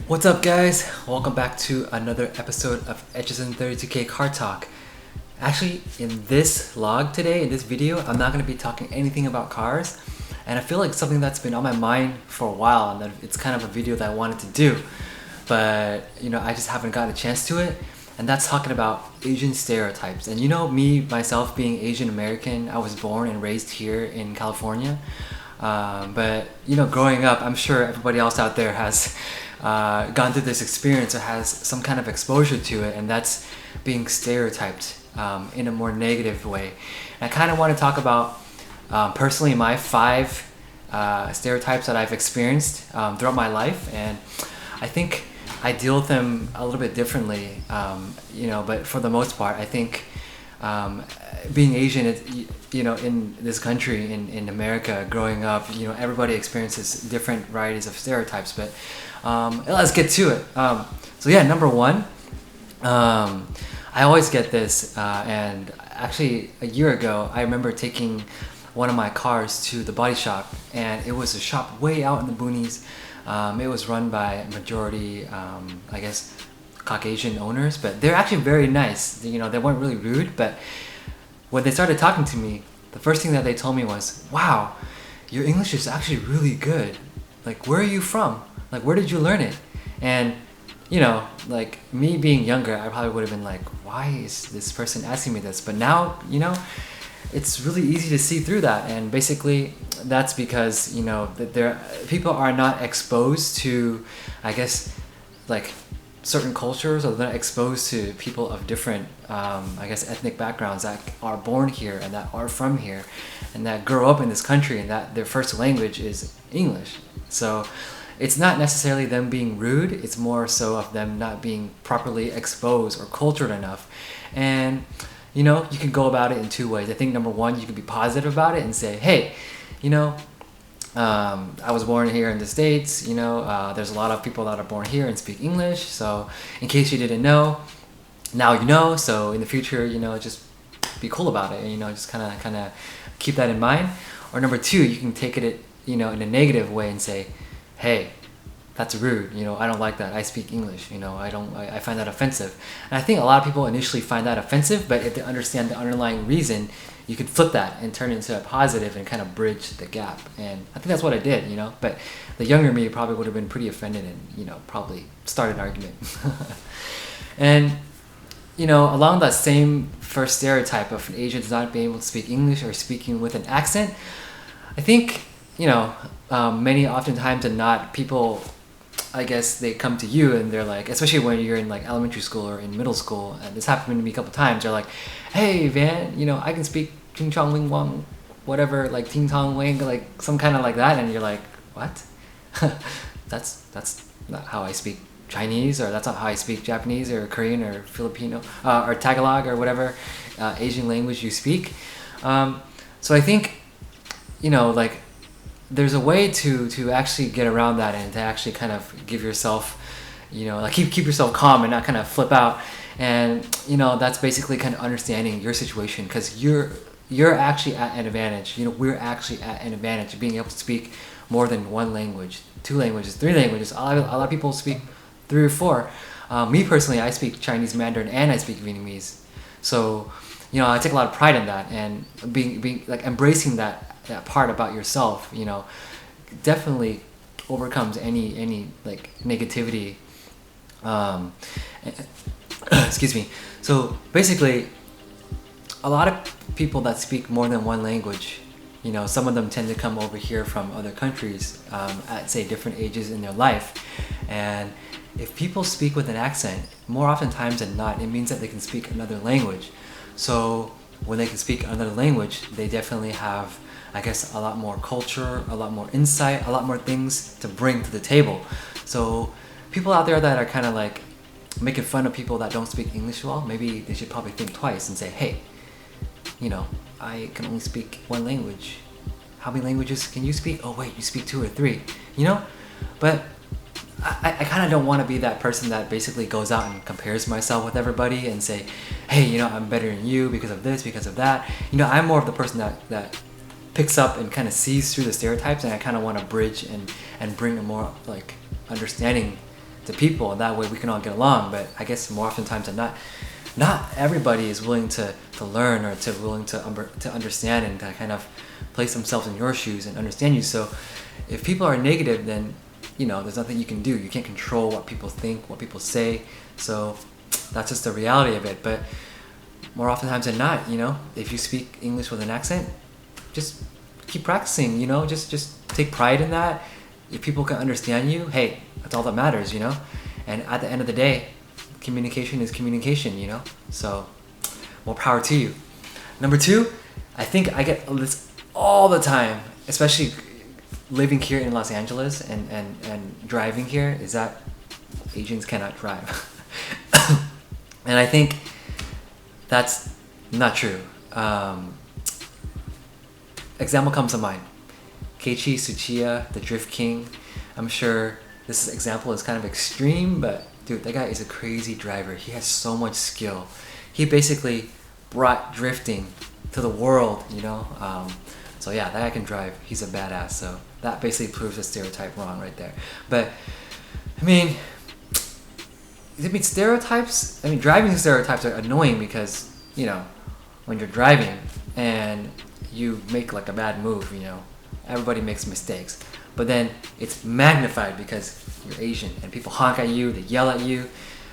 What's up, guys? Welcome back to another episode of Etchison 32K Car Talk. Actually, in this vlog today, in this video, I'm not going to be talking anything about cars, and I feel like something that's been on my mind for a while, and that it's kind of a video that I wanted to do, but I just haven't gotten a chance to it, and that's talking about Asian stereotypes. And me, myself, being Asian American, I was born and raised here in California, but growing up, I'm sure everybody else out there has gone through this experience or has some kind of exposure to it, and that's being stereotyped in a more negative way. And I kind of want to talk about personally my 5 stereotypes that I've experienced throughout my life, and I think I deal with them a little bit differently, but for the most part I think being Asian, in this country, in America, growing up, everybody experiences different varieties of stereotypes, but let's get to it. Number 1, I always get this, and actually a year ago I remember taking one of my cars to the body shop, and it was a shop way out in the boonies. It was run by majority, I guess, Caucasian owners, but they're actually very nice. They weren't really rude, but when they started talking to me, the first thing that they told me was, "Wow, your English is actually really good. Like, where are you from? Like, where did you learn it?" And like me being younger, I probably would have been like, "Why is this person asking me this?" But now, it's really easy to see through that, and basically that's because that people are not exposed to, I guess, like certain cultures, or they're not exposed to people of different I guess ethnic backgrounds that are born here and that are from here and that grow up in this country, and that their first language is English. So it's not necessarily them being rude, it's more so of them not being properly exposed or cultured enough. And you can go about it in 2 ways. I think number 1, you can be positive about it and say, "Hey, I was born here in the States, there's a lot of people that are born here and speak English, so in case you didn't know, now you know, so in the future, just be cool about it, and just kind of keep that in mind." Or number 2, you can take it in a negative way and say, "Hey, that's rude, I don't like that. I speak English, I find that offensive." And I think a lot of people initially find that offensive, but if they understand the underlying reason, you could flip that and turn it into a positive and kind of bridge the gap. And I think that's what I did, but the younger me probably would have been pretty offended and, probably started an argument. And, along that same first stereotype of an Asian not being able to speak English or speaking with an accent, I think, many oftentimes than not, people, I guess, they come to you and they're like, especially when you're in like elementary school or in middle school, and this happened to me a couple times, they're like, "Hey Van, I can speak Ting Chong Ling Wong, whatever, like Ting Tong Wing," like some kind of like that, and you're like, "What?" that's not how I speak Chinese, or that's not how I speak Japanese or Korean or Filipino or Tagalog or whatever Asian language you speak. So I think like there's a way to actually get around that, and to actually kind of give yourself, like keep yourself calm and not kind of flip out. And that's basically kind of understanding your situation, because you're actually at an advantage. We're actually at an advantage of being able to speak more than 1 language, 2 languages, 3 languages. A lot of people speak 3 or 4. Me personally, I speak Chinese Mandarin and I speak Vietnamese. So I take a lot of pride in that, and being like embracing that part about yourself, definitely overcomes any like negativity. Excuse me. So basically, a lot of people that speak more than 1 language, some of them tend to come over here from other countries at, say, different ages in their life. And if people speak with an accent, more oftentimes than not, it means that they can speak another language. So when they can speak another language, they definitely have, I guess, a lot more culture, a lot more insight, a lot more things to bring to the table. So people out there that are kind of like making fun of people that don't speak English well, maybe they should probably think twice and say, "Hey, I can only speak 1 language. How many languages can you speak? Oh wait, you speak 2 or 3, But I kind of don't want to be that person that basically goes out and compares myself with everybody and say, "Hey, I'm better than you because of this, because of that." I'm more of the person that picks up and kind of sees through the stereotypes, and I kind of want to bridge and bring a more like understanding to people, and that way we can all get along. But I guess more oftentimes than not everybody is willing to learn or willing to understand and to kind of place themselves in your shoes and understand you. So if people are negative, then there's nothing you can do. You can't control what people think, what people say. So that's just the reality of it. But more oftentimes than not, if you speak English with an accent, just keep practicing. Just take pride in that. If people can understand you, hey, that's all that matters. And at the end of the day, communication is communication. So more power to you. Number 2, I think I get this all the time, especially living here in Los Angeles and driving here, is that Asians cannot drive. And I think that's not true. Example comes to mind. Keiichi Tsuchiya, the Drift King. I'm sure this example is kind of extreme, but dude, that guy is a crazy driver. He has so much skill. He basically brought drifting to the world, So yeah, that guy can drive. He's a badass. So that basically proves the stereotype wrong right there. But stereotypes. Driving stereotypes are annoying because when you're driving and you make like a bad move, everybody makes mistakes. But then it's magnified because you're Asian and people honk at you, they yell at you.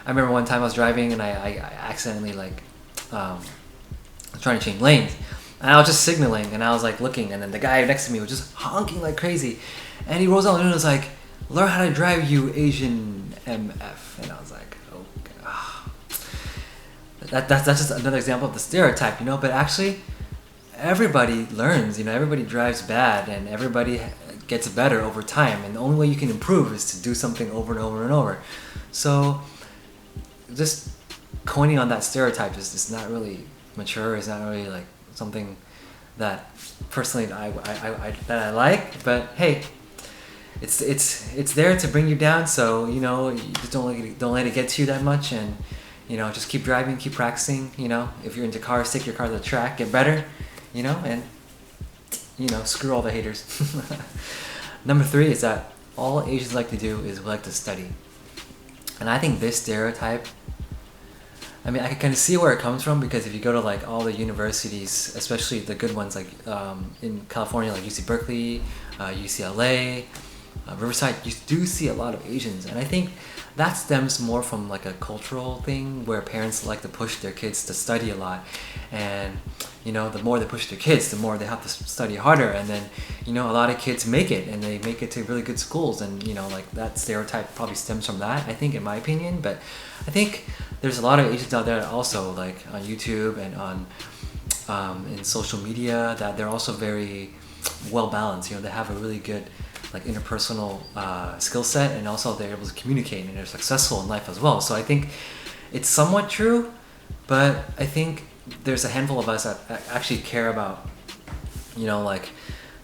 I remember one time I was driving and I accidentally was trying to change lanes. And I was just signaling and I was like looking, and then the guy next to me was just honking like crazy. And he rolls out and was like, "Learn how to drive, you Asian MF." And I was like, oh God. That's just another example of the stereotype, But actually, everybody learns, everybody drives bad and everybody gets better over time. And the only way you can improve is to do something over and over and over. So just coining on that stereotype is just not really mature. It's not really like something that personally I like, but hey, it's there to bring you down. So you just don't let it get to you that much, and just keep driving, keep practicing. If you're into cars, take your car to the track, get better, and screw all the haters. Number 3 is that all Asians like to do is we like to study, and I think this stereotype. I can kind of see where it comes from, because if you go to like all the universities, especially the good ones like in California, like UC Berkeley, UCLA, Riverside, you do see a lot of Asians. And I think that stems more from like a cultural thing where parents like to push their kids to study a lot. And the more they push their kids, the more they have to study harder. And then a lot of kids make it, and they make it to really good schools, and like that stereotype probably stems from that, I think, in my opinion. But I think there's a lot of Asians out there also, like on YouTube and on in social media, that they're also very well balanced. They have a really good like interpersonal skill set, and also they're able to communicate, and they're successful in life as well. So I think it's somewhat true, but I think there's a handful of us that actually care about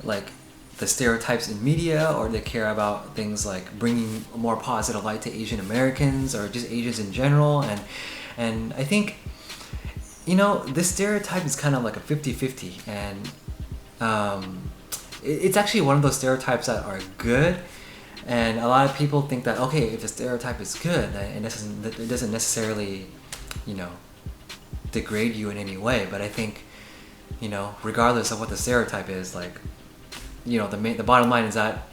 like the stereotypes in media, or they care about things like bringing a more positive light to Asian Americans or just Asians in general. And I think this stereotype is kind of like a 50-50, and it's actually one of those stereotypes that are good. And a lot of people think that, okay, if the stereotype is good, then it doesn't necessarily degrade you in any way. But I think regardless of what the stereotype is, like the bottom line is that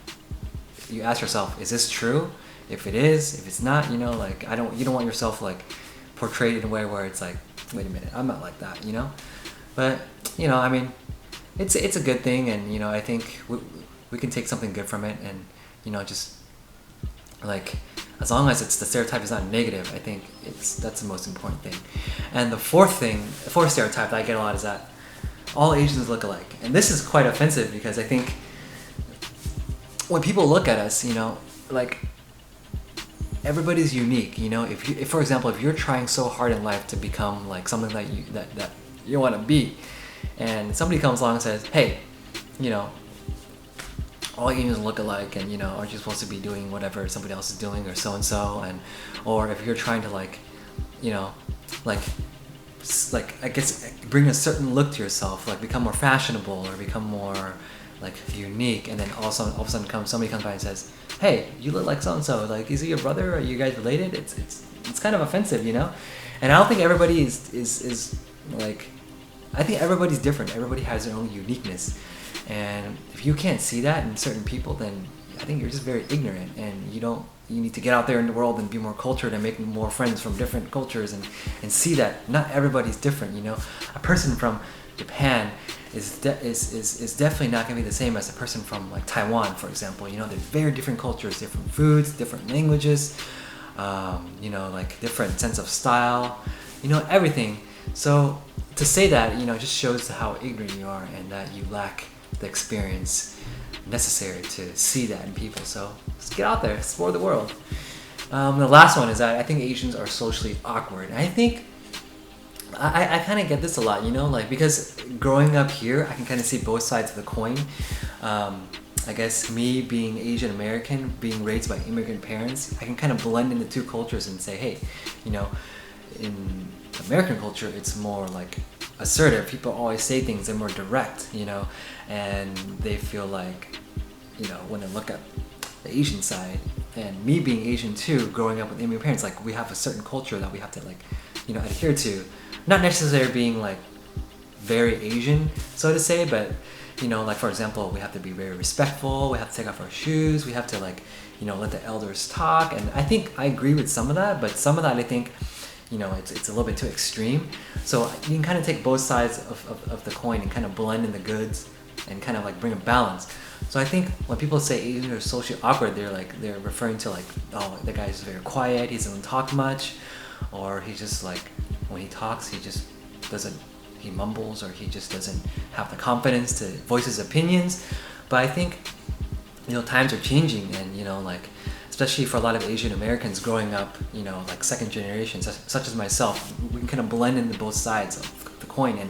you ask yourself, is this true? If it is, if it's not, you don't want yourself like portrayed in a way where it's like, wait a minute, I'm not like that, But it's a good thing, and I think we can take something good from it, and just like, as long as the stereotype is not negative, I think that's the most important thing. And the fourth stereotype that I get a lot is that all Asians look alike. And this is quite offensive, because I think when people look at us, like, everybody's unique. If for example, if you're trying so hard in life to become like something that you want to be, and somebody comes along and says, hey, all Asians look alike, and aren't you supposed to be doing whatever somebody else is doing, or so and so, or if you're trying to like I guess bring a certain look to yourself, like become more fashionable or become more like unique, and then all of a sudden somebody comes by and says, hey, you look like so and so, like, is he your brother, are you guys related? It's kind of offensive, you know. And I don't think everybody is like, I think everybody's different, everybody has their own uniqueness, and if you can't see that in certain people, then I think you're just very ignorant, and you need to get out there in the world and be more cultured and make more friends from different cultures, and see that not everybody's different, you know. A person from Japan is definitely not going to be the same as a person from like Taiwan, for example. You know, they're very different cultures, different foods, different languages, you know, like different sense of style, you know, everything. So to say that, you know, just shows how ignorant you are and that you lack the experience necessary to see that in people. So just get out there, explore the world. The last one is that I think Asians are socially awkward. And I think I kind of get this a lot, you know, like, because growing up here, I can kind of see both sides of the coin. I guess me being Asian American, being raised by immigrant parents, I can kind of blend in the two cultures and say, hey, you know, in American culture, it's more like assertive. People always say things, they're more direct, you know, and they feel like, you know, when they look at the Asian side, and me being Asian too, growing up with immigrant parents, like, we have a certain culture that we have to, like, you know, adhere to. Not necessarily being like very Asian, so to say, but, you know, like, for example, we have to be very respectful, we have to take off our shoes, we have to, like, you know, let the elders talk. And I think I agree with some of that, but some of that I think, you know, it's a little bit too extreme. So you can kind of take both sides of the coin and kind of blend in the goods and kind of like bring a balance. So I think when people say Asians are socially awkward, they're referring to like, oh, the guy's very quiet, he doesn't talk much, or he just like, when he talks, he mumbles, or he just doesn't have the confidence to voice his opinions. But I think, you know, times are changing, and, you know, like, especially for a lot of Asian Americans growing up, you know, like second generation, such as myself, we can kind of blend into both sides of the coin, and,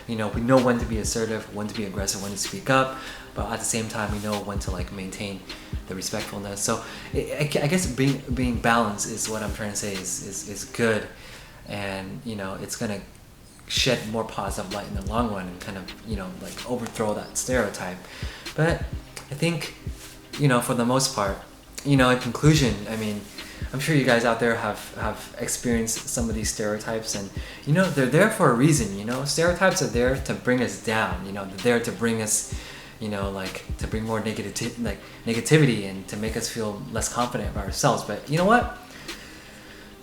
you know, we know when to be assertive, when to be aggressive, when to speak up, but at the same time, we know when to like maintain the respectfulness. So I guess being balanced is what I'm trying to say is good, and, you know, it's gonna shed more positive light in the long run and kind of, you know, like overthrow that stereotype. But I think, you know, for the most part, you know, in conclusion, I mean, I'm sure you guys out there have experienced some of these stereotypes, and, you know, they're there for a reason. You know, stereotypes are there to bring us down. You know, they're there to bring us, you know, like, to bring more negativity and to make us feel less confident about ourselves. But you know what?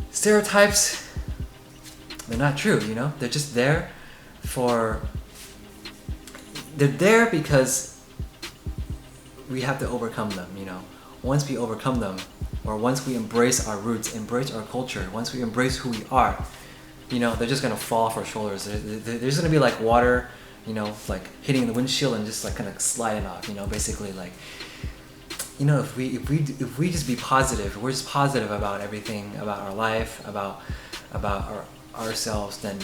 Stereotypes, they're not true. You know, they're just there they're there because we have to overcome them. You know, once we overcome them, or once we embrace our roots, embrace our culture, once we embrace who we are, you know, they're just gonna fall off our shoulders. There's gonna be like water, you know, like hitting the windshield and just like kind of sliding off. You know, basically, like, you know, if we just be positive, if we're just positive about everything, about our life, about ourselves, then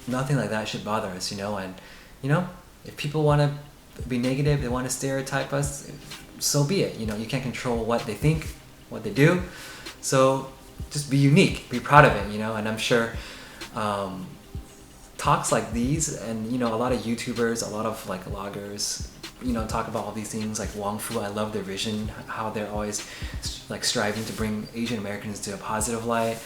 nothing like that should bother us. You know, and, you know, if people want to be negative, they want to stereotype us, so be it. You know, you can't control what they think, what they do. So just be unique, be proud of it, you know. And I'm sure talks like these, and, you know, a lot of YouTubers, a lot of like vloggers, you know, talk about all these things, like Wong Fu. I love their vision, how they're always like striving to bring Asian Americans to a positive light.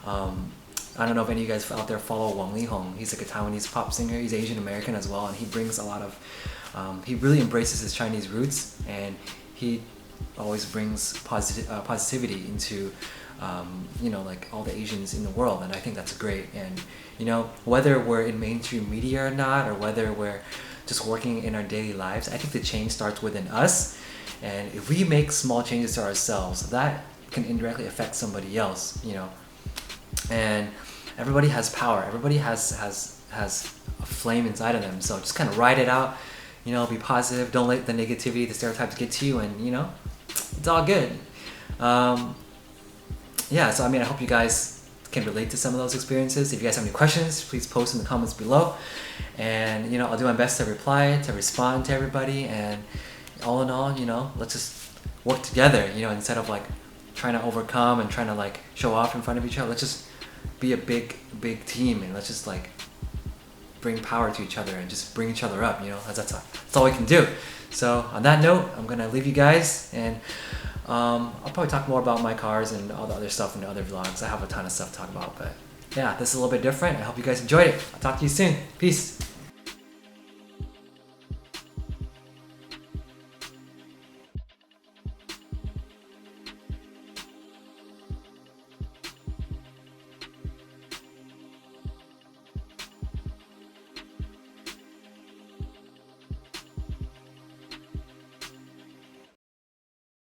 I don't know if any of you guys out there follow Wang Lihong. He's like a Taiwanese pop singer. He's Asian American as well, and he brings a lot of he really embraces his Chinese roots, and he always brings positivity into you know, like all the Asians in the world, and I think that's great. And, you know, whether we're in mainstream media or not, or whether we're just working in our daily lives, I think the change starts within us, and if we make small changes to ourselves, that can indirectly affect somebody else, you know. And everybody has power, everybody has a flame inside of them, so just kind of ride it out, you know, be positive, don't let the negativity, the stereotypes get to you, and, you know, it's all good. Yeah, so I mean, I hope you guys can relate to some of those experiences. If you guys have any questions, please post in the comments below, and, you know, I'll do my best to reply, to respond to everybody. And all in all, you know, let's just work together, you know, instead of like trying to overcome and trying to like show off in front of each other. Let's just be a big team, and let's just like bring power to each other and just bring each other up, you know, that's all we can do. So on that note, I'm gonna leave you guys, and I'll probably talk more about my cars and all the other stuff in the other vlogs. I have a ton of stuff to talk about, but yeah, this is a little bit different. I hope you guys enjoyed it. I'll talk to you soon. Peace.